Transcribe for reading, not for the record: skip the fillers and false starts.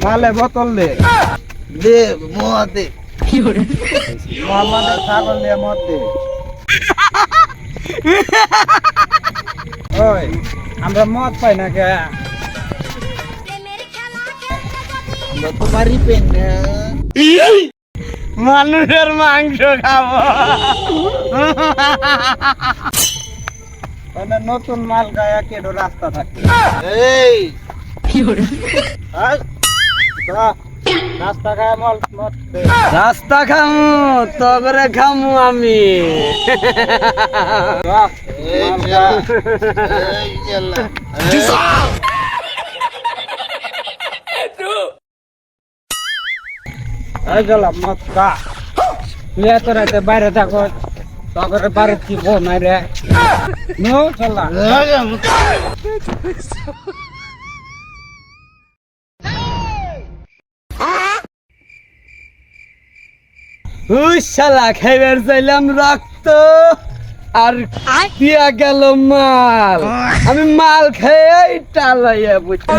মালে বোতল দে দে মদ দে মোহাম্মদের ছাগল দিয়ে মদ দে ওই আমরা মদ পাই না কে আমরা তো পারি পেন না মানুষের মাংস খাবো মানে নতুন মাল গায়া কেডো রাস্তা থাকে এই আয়, যা, রাস্তা খায় মদ মদ দে। রাস্তা খামু তগরে খামু আমি যা, এই মাল যা খা। এই ইয়াল্লা এই গেলাম মদ খা তুই এত রাতে বাইরে থাকো তগরে বাড়ি কি বো নাই রে নো চলা হুই শালা খাইবার চাইলাম রক্ত আর দিয়া গেল মাল আমি মাল খেয়ে টালাইয়া বুঝছি